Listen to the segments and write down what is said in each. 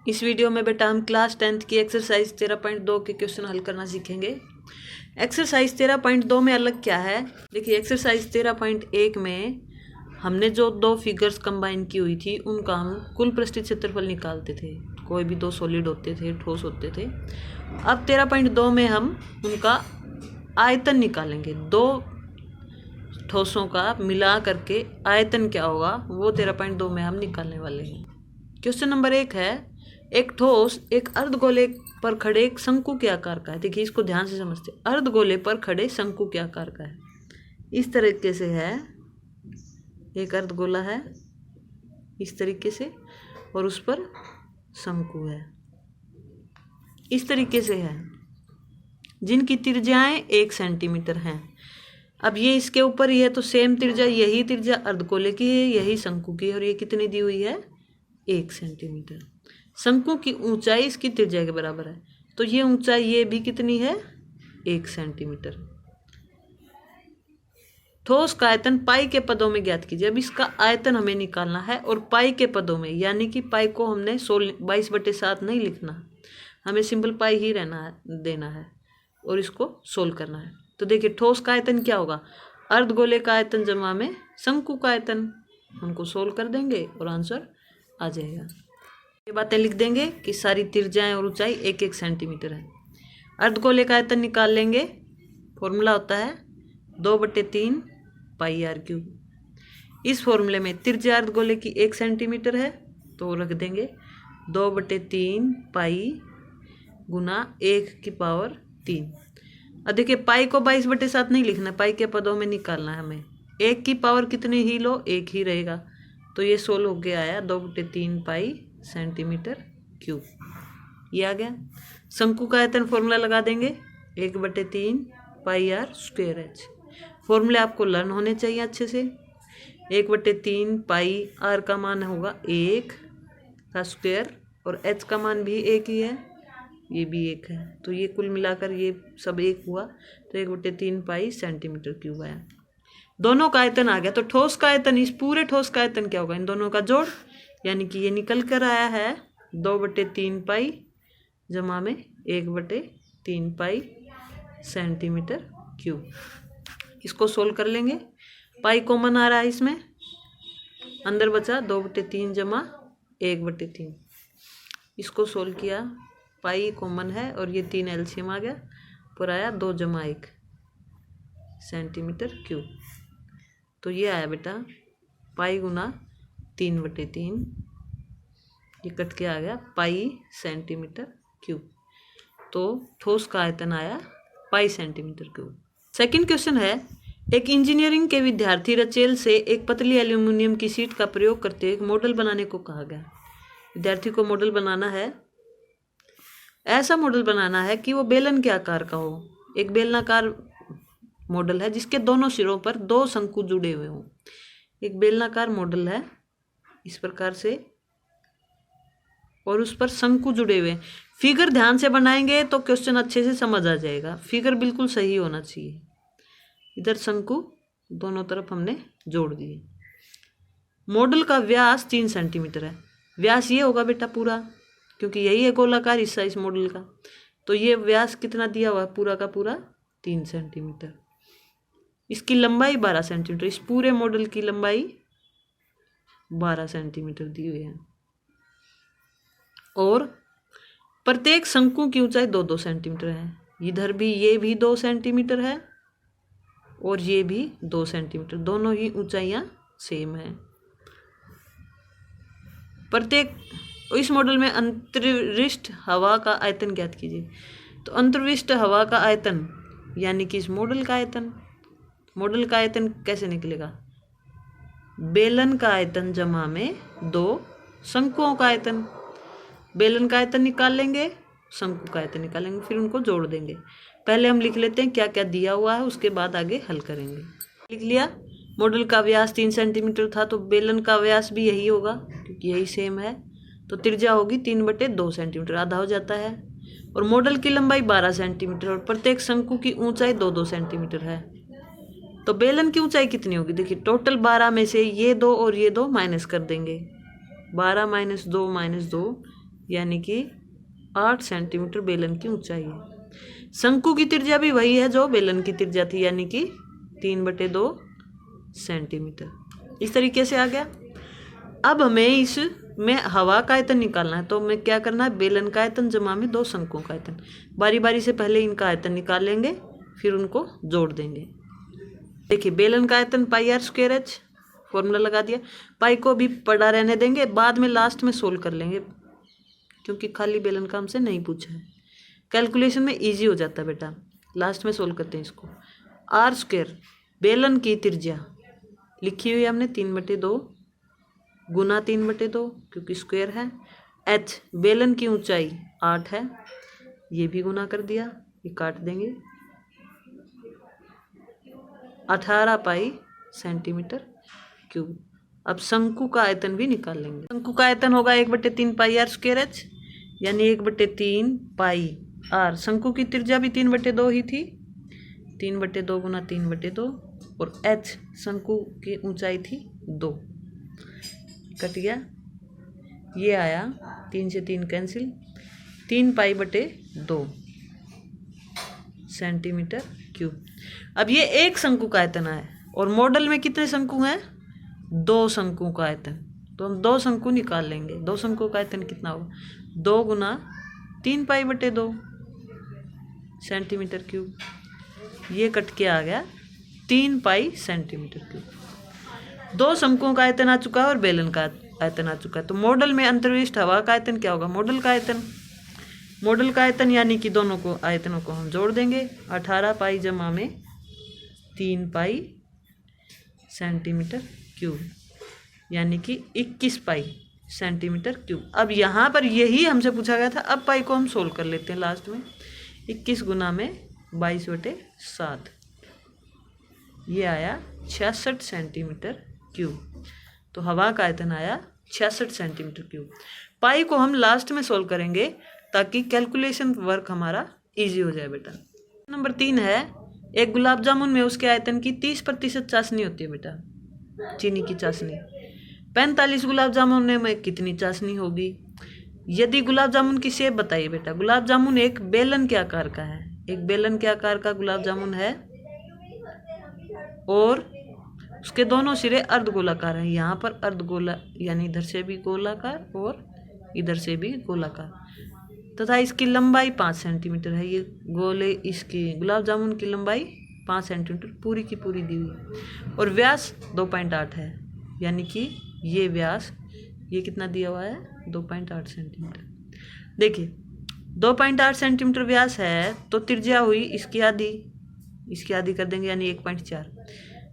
इस वीडियो में बेटा हम क्लास 10th की एक्सरसाइज 13.2 के क्वेश्चन हल करना सीखेंगे। एक्सरसाइज 13.2 में अलग क्या है, देखिए एक्सरसाइज 13.1 में हमने जो दो फिगर्स कंबाइन की हुई थी उनका हम कुल पृष्ठीय क्षेत्रफल निकालते थे। कोई भी दो सॉलिड होते थे, ठोस होते थे। अब 13.2 में हम उनका आयतन निकालेंगे। दो ठोसों का मिला करके आयतन क्या होगा वो 13.2 में हम निकालने वाले हैं। क्वेश्चन नंबर 1 है, एक ठोस एक अर्धगोले पर खड़े एक शंकु के आकार का है। देखिए इसको ध्यान से समझते, अर्धगोले पर खड़े शंकु के आकार का है। इस तरीके से है, एक अर्धगोला है इस तरीके से और उस पर शंकु है इस तरीके से है, जिनकी त्रिज्याएं 1 सेंटीमीटर हैं। अब ये इसके ऊपर ही है तो सेम त्रिज्या, यही त्रिज्या अर्धगोले की है, यही शंकु की है और ये कितनी दी हुई है 1 सेंटीमीटर। शंकु की ऊंचाई इसकी त्रिज्या के बराबर है तो ये ऊंचाई ये भी कितनी है 1 सेंटीमीटर। ठोस का आयतन पाई के पदों में ज्ञात कीजिए। अब इसका आयतन हमें निकालना है और पाई के पदों में, यानी कि पाई को हमने 22/7 नहीं लिखना, हमें सिंपल पाई ही देना है और इसको सोल्व करना है। तो देखिए ठोस का आयतन क्या होगा, अर्धगोले का आयतन जमा में शंकु का आयतन। उनको सोल्व कर देंगे और आंसर आ जाएगा। ये बातें लिख देंगे कि सारी त्रिज्याएं और ऊंचाई 1-1 सेंटीमीटर है। अर्धगोले का आयतन निकाल लेंगे, फॉर्मूला होता है 2/3 पाई आर क्यूब। इस फॉर्मूले में त्रिज्या अर्धगोले की 1 सेंटीमीटर है तो रख देंगे 2/3 पाई गुना 1⁻3। अब देखिए पाई को 22/7 नहीं लिखना, पाई के पदों में निकालना है हमें। 1 की पावर कितनी ही लो 1 ही रहेगा तो ये सोल्व हो गया आया 2/3 पाई सेंटीमीटर क्यूब। ये आ गया। शंकु का आयतन फॉर्मूला लगा देंगे 1/3 पाई आर स्क्वायर एच। फॉर्मूले आपको लर्न होने चाहिए अच्छे से। 1/3 पाई आर का मान होगा 1 का स्क्वायर और एच का मान भी 1 ही है, ये भी 1 है तो ये कुल मिलाकर ये सब 1 हुआ तो 1/3 पाई सेंटीमीटर क्यूब आया। दोनों का आयतन आ गया तो ठोस का आयतन, इस पूरे ठोस का आयतन क्या होगा इन दोनों का जोड़, यानी कि ये निकल कर आया है 2/3 पाई जमा में 1/3 पाई सेंटीमीटर क्यूब। इसको सोल्व कर लेंगे। पाई कॉमन आ रहा है इसमें, अंदर बचा 2/3 जमा 1/3। इसको सोल्व किया, पाई कॉमन है और ये 3 एलसीएम आ गया, पर आया 2 जमा 1 सेंटीमीटर क्यूब। तो ये आया बेटा पाई गुना 3/3, ये कट के आ गया पाई सेंटीमीटर क्यूब। तो ठोस का आयतन आया पाई सेंटीमीटर क्यूब। सेकंड क्वेश्चन है, एक इंजीनियरिंग के विद्यार्थी रचेल से एक पतली एल्यूमिनियम की शीट का प्रयोग करते हुए एक मॉडल बनाने को कहा गया। विद्यार्थी को मॉडल बनाना है, ऐसा मॉडल बनाना है कि वो बेलन के आकार का हो। एक बेलनाकार मॉडल है जिसके दोनों सिरों पर 2 शंकु जुड़े हुए हों। एक बेलनाकार मॉडल है इस प्रकार से और उस पर शंकु जुड़े हुए। फिगर ध्यान से बनाएंगे तो क्वेश्चन अच्छे से समझ आ जाएगा। फिगर बिल्कुल सही होना चाहिए। इधर शंकु दोनों तरफ हमने जोड़ दिए। मॉडल का व्यास 3 सेंटीमीटर है। व्यास ये होगा बेटा पूरा, क्योंकि यही है गोलाकार हिस्सा इस मॉडल का। तो ये व्यास कितना दिया हुआ है पूरा का पूरा 3 सेंटीमीटर। इसकी लंबाई 12 सेंटीमीटर, इस पूरे मॉडल की लंबाई 12 सेंटीमीटर दी हुई है और प्रत्येक शंकु की ऊंचाई 2-2 सेंटीमीटर है। इधर भी ये भी 2 सेंटीमीटर है और ये भी 2 सेंटीमीटर, दोनों ही ऊंचाइयां सेम है। प्रत्येक इस मॉडल में अंतरिक्ष हवा का आयतन ज्ञात कीजिए। तो अंतरिक्ष हवा का आयतन यानी कि इस मॉडल का आयतन, मॉडल का आयतन कैसे निकलेगा, बेलन का आयतन जमा में 2 शंकुओं का आयतन। बेलन का आयतन निकाल लेंगे, शंकु का आयतन निकालेंगे, फिर उनको जोड़ देंगे। पहले हम लिख लेते हैं क्या क्या दिया हुआ है, उसके बाद आगे हल करेंगे। लिख लिया, मॉडल का व्यास 3 सेंटीमीटर था तो बेलन का व्यास भी यही होगा क्योंकि यही सेम है। तो त्रिज्या होगी 3/2 सेंटीमीटर, आधा हो जाता है। और मॉडल की लंबाई 12 सेंटीमीटर और प्रत्येक शंकु की ऊंचाई 2-2 सेंटीमीटर है। तो बेलन की ऊंचाई कितनी होगी, देखिए टोटल 12 में से ये 2 और ये 2 माइनस कर देंगे। 12 - 2 - 2 यानी कि 8 सेंटीमीटर बेलन की ऊंचाई है। शंकु की त्रिज्या भी वही है जो बेलन की त्रिज्या थी, यानी कि 3/2 सेंटीमीटर। इस तरीके से आ गया। अब हमें इसमें हवा का आयतन निकालना है, तो हमें क्या करना है, बेलन का आयतन जमा में 2 शंकुओं का आयतन। बारी बारी से पहले इनका आयतन निकाल लेंगे, फिर उनको जोड़ देंगे। देखिए बेलन का आयतन πr²h, फॉर्मूला लगा दिया। पाई को भी पड़ा रहने देंगे, बाद में लास्ट में सोल्व कर लेंगे, क्योंकि खाली बेलन का हमसे नहीं पूछा है। कैलकुलेशन में इजी हो जाता है बेटा, लास्ट में सोल्व करते हैं इसको। r² बेलन की त्रिज्या लिखी हुई है हमने 3/2 गुना 3/2, क्योंकि स्क्वायर है। h बेलन की ऊंचाई 8 है, ये भी गुना कर दिया, ये काट देंगे। 18 पाई सेंटीमीटर क्यूब। अब शंकु का आयतन भी निकाल लेंगे। शंकु का आयतन होगा 1/3 पाई r²h, यानी 1/3 पाई r। शंकु की त्रिज्या भी 3/2 ही थी, 3/2 गुना 3/2, और h शंकु की ऊंचाई थी 2, कट गया। ये आया 3 से 3 कैंसिल, 3 पाई/2 सेंटीमीटर क्यूब। अब ये एक शंकु का आयतन है, और मॉडल में कितने शंकु हैं, 2 शंकु का आयतन। तो हम 2 शंकु निकाल लेंगे। 2 शंकु का आयतन कितना होगा, 2 गुना 3 पाई/2 सेंटीमीटर क्यूब। ये कट के आ गया 3 पाई सेंटीमीटर क्यूब। 2 शंकुओं का आयतन आ चुका है और बेलन का आयतन आ चुका है। तो मॉडल में अंतर्विष्ट हवा का आयतन क्या होगा, मॉडल का आयतन। मॉडल का आयतन यानी कि दोनों को आयतनों को हम जोड़ देंगे। 18 पाई जमा में 3 पाई सेंटीमीटर क्यूब, यानी कि 21 पाई सेंटीमीटर क्यूब। अब यहाँ पर यही हमसे पूछा गया था। अब पाई को हम सोल्व कर लेते हैं लास्ट में। 21 गुना में 22/7, ये आया 66 सेंटीमीटर क्यूब। तो हवा का आयतन आया 66 सेंटीमीटर क्यूब। पाई को हम लास्ट में सोल्व करेंगे ताकि कैलकुलेशन वर्क हमारा इजी हो जाए बेटा। नंबर 3 है, एक गुलाब जामुन में उसके आयतन की 30% चाशनी होती है बेटा, चीनी की चाशनी। 45 गुलाब जामुन में कितनी चाशनी होगी। यदि गुलाब जामुन की शेप बताइए बेटा। गुलाब जामुन एक बेलन के आकार का है, एक बेलन के आकार का गुलाब जामुन है, और उसके दोनों सिरे अर्धगोलाकार हैं। यहाँ पर अर्धगोला यानी इधर से भी गोलाकार और इधर से भी गोलाकार, तथा इसकी लंबाई 5 सेंटीमीटर है। ये गोले इसकी गुलाब जामुन की लंबाई 5 सेंटीमीटर पूरी की पूरी दी हुई, और व्यास 2.8 है, यानी कि ये व्यास ये कितना दिया हुआ है, 2.8 सेंटीमीटर। देखिए 2.8 सेंटीमीटर व्यास है, तो त्रिज्या हुई इसकी आधी कर देंगे, यानी 1.4।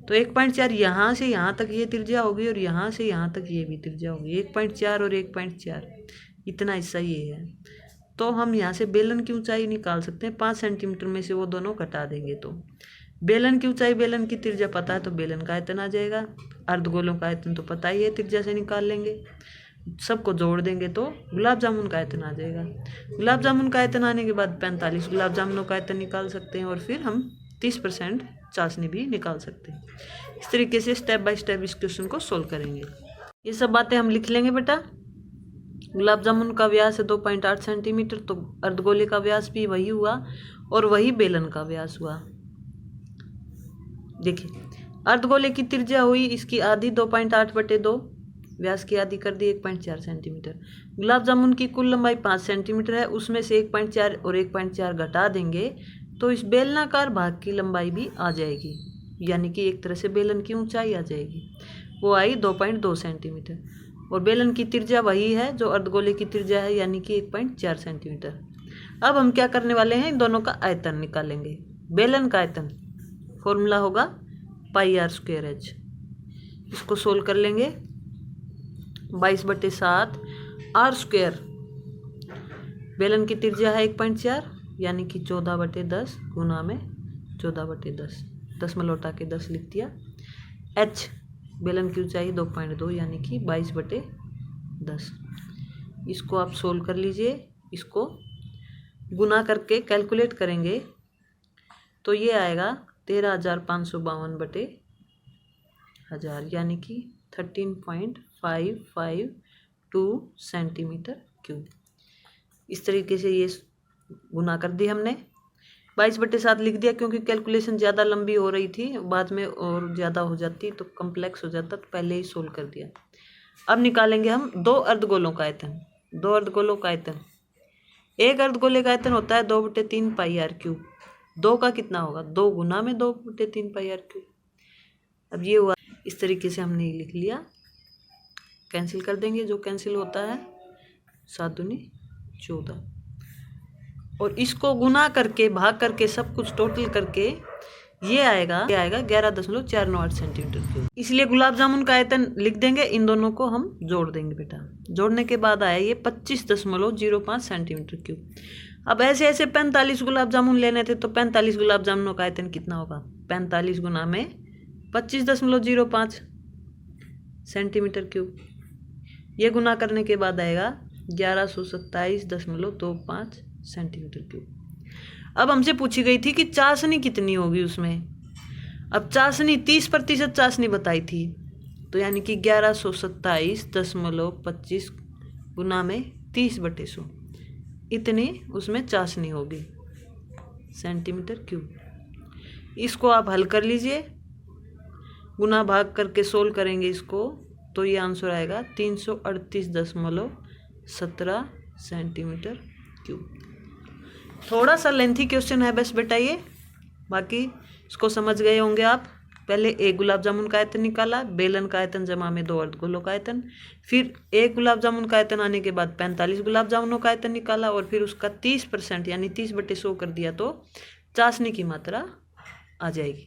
तो 1.4 यहाँ से यहाँ तक ये त्रिज्या होगी, और यहाँ से यहाँ तक ये भी त्रिज्या होगी। 1.4 और 1.4 इतना हिस्सा ये है। तो हम यहाँ से बेलन की ऊंचाई निकाल सकते हैं। 5 सेंटीमीटर में से वो दोनों घटा देंगे, तो बेलन की ऊंचाई बेलन की त्रिज्या पता है, तो बेलन का आयतन आ जाएगा। अर्धगोलों का आयतन तो पता ही है, त्रिज्या से निकाल लेंगे। सबको जोड़ देंगे तो गुलाब जामुन का आयतन आ जाएगा। गुलाब जामुन का आयतन आने के बाद 45 गुलाब जामुनों का आयतन निकाल सकते हैं, और फिर हम 30% चाशनी भी निकाल सकते हैं। इस तरीके से स्टेप बाय स्टेप इस क्वेश्चन को सोल्व करेंगे। ये सब बातें हम लिख लेंगे बेटा। गुलाब जामुन का व्यास है 2.8 सेंटीमीटर, तो अर्धगोले का व्यास भी वही हुआ, और वही बेलन का व्यास हुआ। देखिए अर्धगोले की त्रिज्या हुई इसकी आधी, 2.8/2, व्यास की आधी कर दी 1.4 सेंटीमीटर। गुलाब जामुन की कुल लंबाई 5 सेंटीमीटर है, उसमें से 1.4 और 1.4 घटा देंगे तो इस बेलनाकार भाग की लंबाई भी आ जाएगी, यानी कि एक तरह से बेलन की ऊंचाई आ जाएगी। वो आई 2.2 सेंटीमीटर, और बेलन की त्रिज्या वही है जो अर्धगोले की त्रिज्या है, यानी कि 1.4 सेंटीमीटर। अब हम क्या करने वाले हैं, इन दोनों का आयतन निकालेंगे। बेलन का आयतन फॉर्मूला होगा πr²h। इसको सोल्व कर लेंगे। 22/7 r², बेलन की त्रिज्या है 1.4, यानी कि 14/10 गुना में 14/10, 10 में लौटा के 10 लिख दिया। h बेलन की ऊंचाई 2.2, यानी कि 22/10। इसको आप सोल्व कर लीजिए। इसको गुना करके कैलकुलेट करेंगे तो ये आएगा 13,552/1000, यानी कि 13.552 सेंटीमीटर क्यूब। इस तरीके से ये गुना कर दी हमने। 22/7 लिख दिया क्योंकि कैलकुलेशन ज़्यादा लंबी हो रही थी, बाद में और ज़्यादा हो जाती तो कम्प्लेक्स हो जाता, तो पहले ही सोल्व कर दिया। अब निकालेंगे हम दो अर्धगोलों का आयतन। दो अर्धगोलों का आयतन, एक अर्धगोले का आयतन होता है 2/3 पाई आर क्यूब। 2 का कितना होगा, 2 गुना में 2/3 पाई आर क्यूब। अब ये हुआ, इस तरीके से हमने ये लिख लिया। कैंसिल कर देंगे, जो कैंसिल होता है 7 दूनी 14, और इसको गुना करके भाग करके सब कुछ टोटल करके ये आएगा 11.498 सेंटीमीटर क्यूब। इसलिए गुलाब जामुन का आयतन लिख देंगे, इन दोनों को हम जोड़ देंगे बेटा। जोड़ने के बाद आया ये 25.05 सेंटीमीटर क्यूब। अब ऐसे ऐसे 45 गुलाब जामुन लेने थे, तो 45 गुलाब जामुनों का आयतन कितना होगा, 45 गुना में 25.05 सेंटीमीटर क्यूब। ये गुना करने के बाद आएगा 1127.25 सेंटीमीटर क्यूब। अब हमसे पूछी गई थी कि चाशनी कितनी होगी उसमें। अब चाशनी 30% चाशनी बताई थी, तो यानी कि 1127.25 गुना में 30/100 इतनी उसमें चाशनी होगी सेंटीमीटर क्यूब। इसको आप हल कर लीजिए, गुना भाग करके सोल्व करेंगे इसको, तो ये आंसर आएगा 338.17 सेंटीमीटर क्यूब। थोड़ा सा लेंथी क्वेश्चन है बस बेटा ये, बाकी इसको समझ गए होंगे आप। पहले एक गुलाब जामुन का आयतन निकाला, बेलन का आयतन जमा में 2 अर्धगोलों का आयतन, फिर एक गुलाब जामुन का आयतन आने के बाद 45 गुलाब जामुनों का आयतन निकाला, और फिर उसका 30% यानी 30/100 कर दिया, तो चाशनी की मात्रा आ जाएगी।